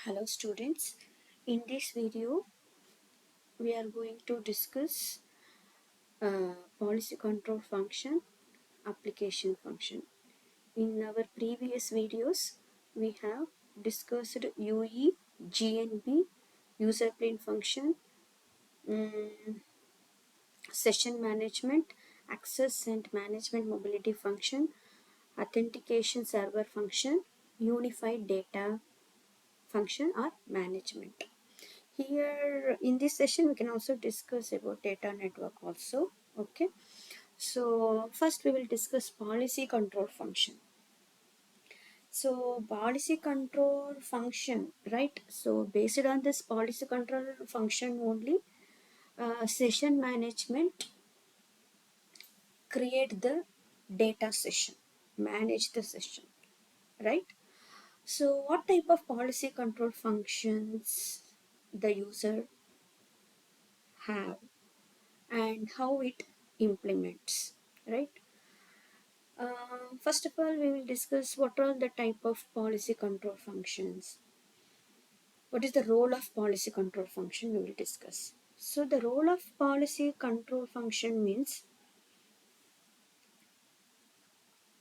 Hello students, in this video we are going to discuss policy control function, application function. In our previous videos we have discussed UE, GNB, user plane function, session management, access and management mobility function, authentication server function, unified data function or management. Here in this session we can also discuss about data network also. Okay, so first we will discuss policy control function. So policy control function, right? So based on this policy control function only, session management create the data session, manage the session, right? So what type of policy control functions the user have and how it implements, right? First of all, we will discuss what are the type of policy control functions. What is the role of policy control function? We will discuss. So the role of policy control function means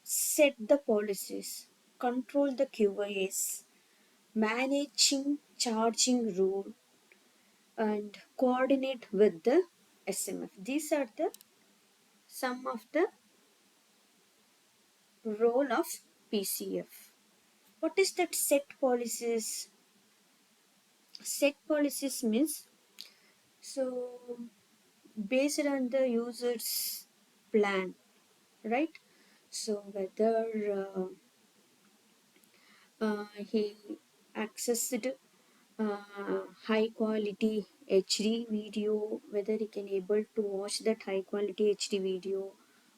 set the policies, control the QoS, managing charging rule, and coordinate with the SMF. These are the some of the role of PCF. What is that set policies? Set policies means, so based on the user's plan, right? So whether he accessed high quality HD video, whether he can able to watch that high quality HD video,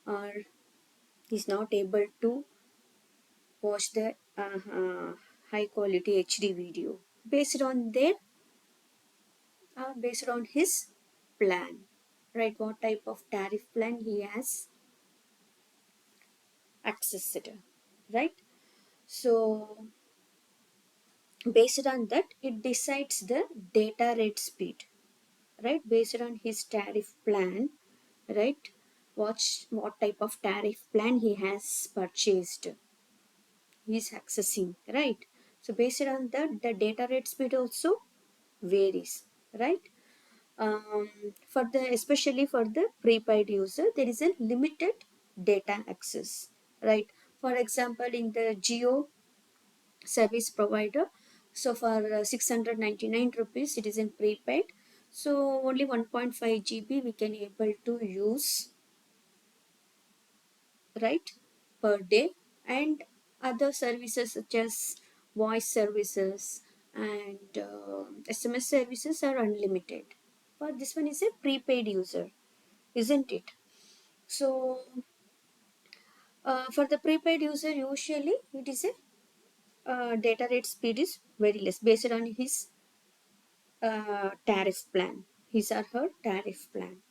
or he's not able to watch the high quality HD video based on their based on his plan, right? What type of tariff plan he has accessed, right? So based on that it decides the data rate speed, right? Based on his tariff plan, right? What type of tariff plan he has purchased, he is accessing, right? So based on that the data rate speed also varies, right? For the especially for the prepaid user there is a limited data access, right? For example, in the Geo service provider, so for 699 rupees it is in prepaid, so only 1.5 GB we can able to use, right, per day, and other services such as voice services and SMS services are unlimited. For this one is a prepaid user, isn't it? So for the prepaid user usually it is a data rate speed is very less based on his tariff plan, his or her tariff plan.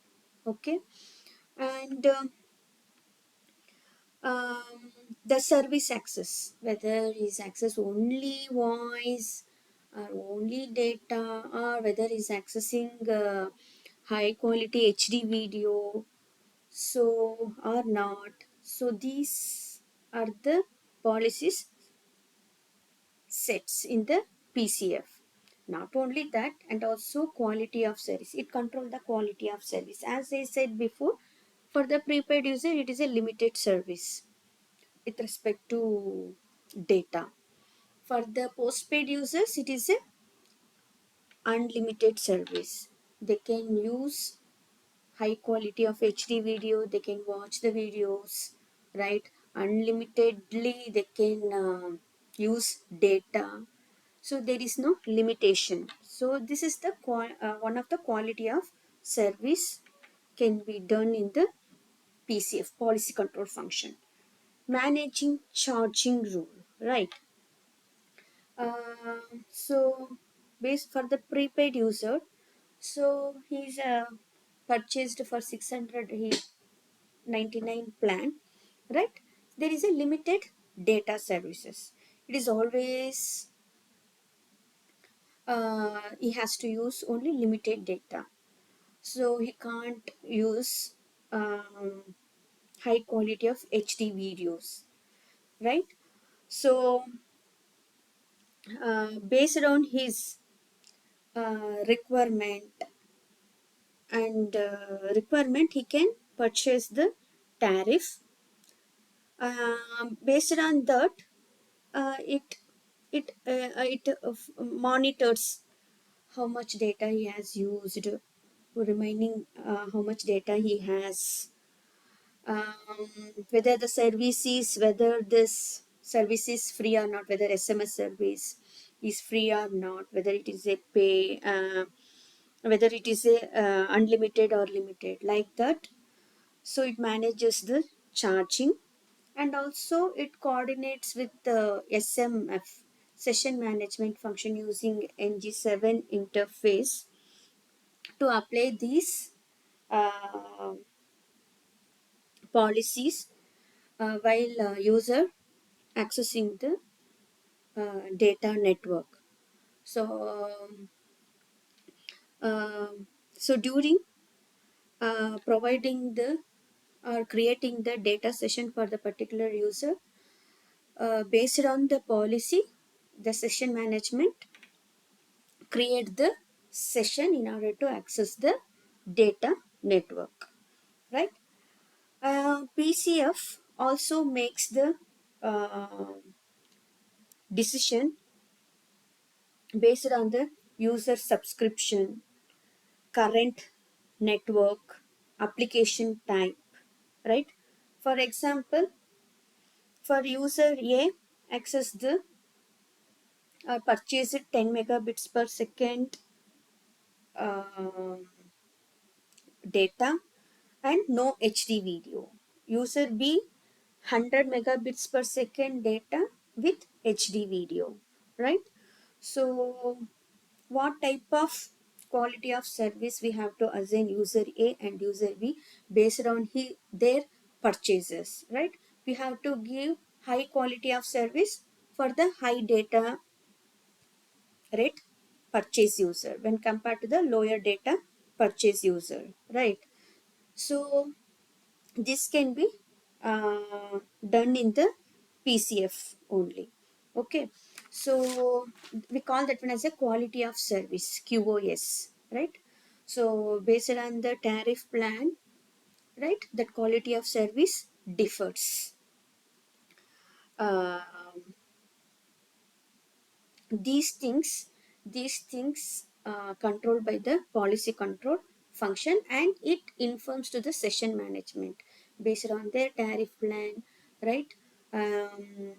Okay, and the service access, whether is access only voice or only data, or whether is accessing high quality HD video, so or not. So these are the policies sets in the PCF. Not only that, and also quality of service. It controls the quality of service. As I said before, for the prepaid user, it is a limited service with respect to data. For the postpaid users, it is a unlimited service. They can use high quality of HD video. They can watch the videos, right? Unlimitedly, they can use data. So there is no limitation. So this is the one of the quality of service can be done in the PCF, policy control function. Managing charging rule, right? So based for the prepaid user, so he's purchased for 699 plan, right? There is a limited data services. It is always he has to use only limited data, so he can't use high quality of HD videos, right? So based on his requirement requirement, he can purchase the tariff. Based on that, it monitors how much data he has used, remaining how much data he has, whether the service is, whether this service is free or not, whether SMS service is free or not, whether it is a pay, whether it is a unlimited or limited, like that. So it manages the charging, and also it coordinates with the SMF, session management function, using NG7 interface to apply these uh, policies while user accessing the data network. So so during providing the or creating the data session for the particular user, based on the policy, the session management create the session in order to access the data network, right? PCF also makes the uh, decision based on the user subscription, current network, application type, right? For example, for user A, access the purchase 10 megabits per second uh, data and no HD video. User B, 100 megabits per second data with HD video, right? So what type of quality of service we have to assign user A and user B based on their purchases, right? We have to give high quality of service for the high data rate purchase user when compared to the lower data purchase user, right? So this can be done in the PCF only. Okay, so we call that one as a quality of service, QoS, right? So based on the tariff plan, right, that quality of service differs. Um these things controlled by the policy control function, and it informs to the session management based on their tariff plan, right? um,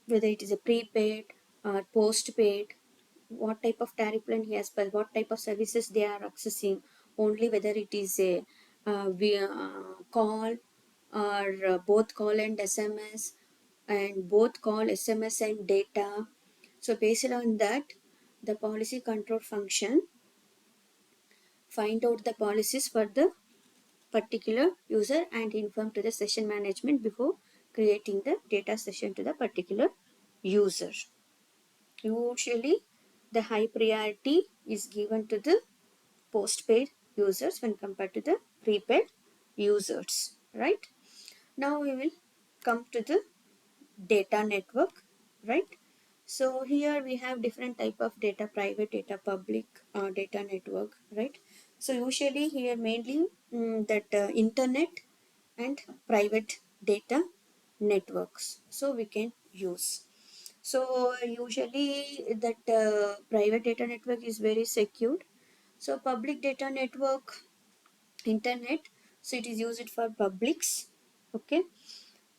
Whether it is a prepaid or postpaid, what type of tariff plan he has, but what type of services they are accessing, only whether it is a via call or both call and SMS, and both call, SMS and data. So based on that, the policy control function find out the policies for the particular user and inform to the session management before creating the data session to the particular user. Usually the high priority is given to the postpaid users when compared to the prepaid users, right? Now we will come to the data network, right? So here we have different type of data, private data, public data network, right? So usually here mainly that internet and private data networks, so we can use. So usually that private data network is very secured. So public data network, internet, so it is used for publics, okay?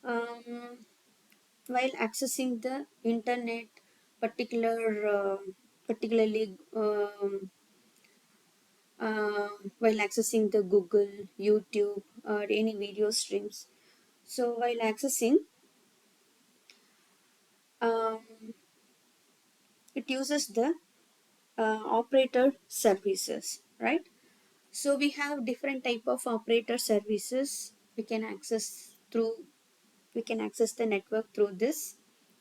um, while accessing the internet, particularly while accessing the Google, YouTube, or any video streams. So while accessing, um, it uses the operator services, right? So we have different type of operator services we can access through, we can access the network through this,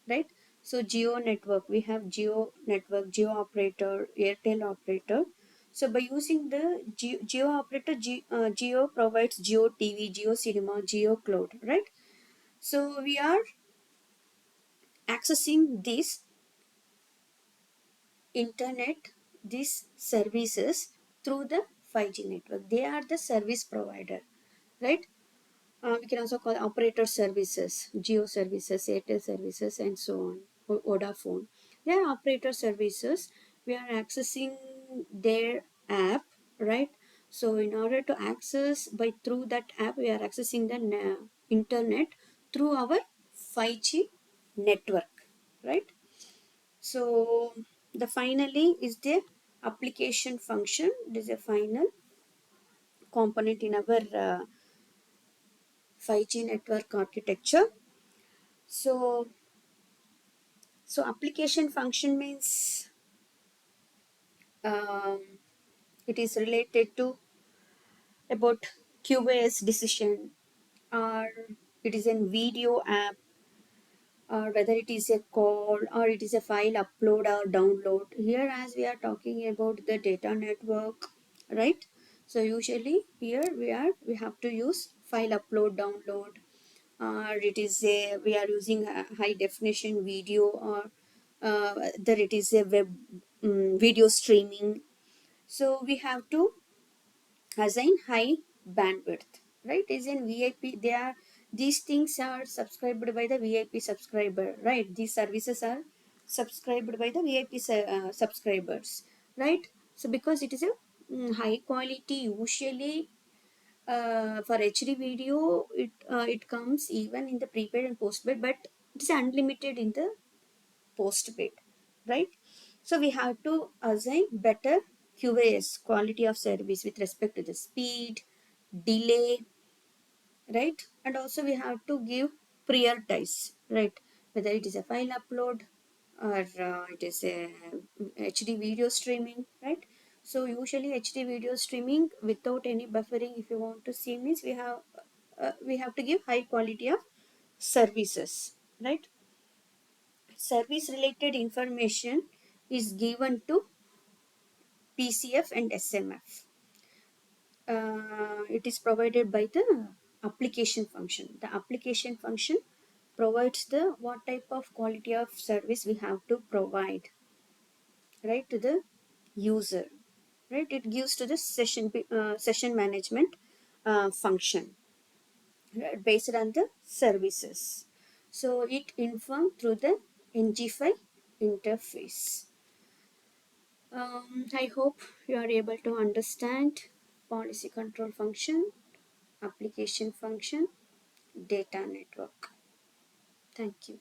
right? So geo network, we have geo network, geo operator, Airtel operator. So by using the geo operator, geo provides geo TV, geo cinema, geo cloud, right? So we are accessing this internet, these services through the 5G network. They are the service provider, right? We can also call operator services, geo services, Airtel services, and so on, or Vodafone. They are operator services. We are accessing their app, right? So in order to access by through that app, we are accessing the internet through our 5G network, right? So the finally is the application function. It is a final component in our 5G network architecture. So, so application function means um, it is related to about QoS decision, or it is a video app, or whether it is a call or it is a file upload or download. Here, as we are talking about the data network, right? So usually here we have to use file upload download, or it is a we are using a high definition video, or that it is a web video streaming. So we have to assign high bandwidth, right? Is in VIP, they are, these things are subscribed by the VIP subscriber, right? These services are subscribed by the VIP subscribers, right? So because it is a high quality, usually for HD video, it comes even in the prepaid and postpaid, but it is unlimited in the postpaid, right? So we have to assign better QoS, quality of service, with respect to the speed, delay, right? And also we have to give prioritize, right? Whether it is a file upload, or it is a HD video streaming, right? So usually HD video streaming without any buffering, if you want to see, means we have to give high quality of services, right? Service related information is given to PCF and SMF. It is provided by the application function. The application function provides the what type of quality of service we have to provide, right, to the user, right? It gives to the session management function, right, based on the services. So it informed through the ng interface. I hope you are able to understand policy control function, application function, data network. Thank you.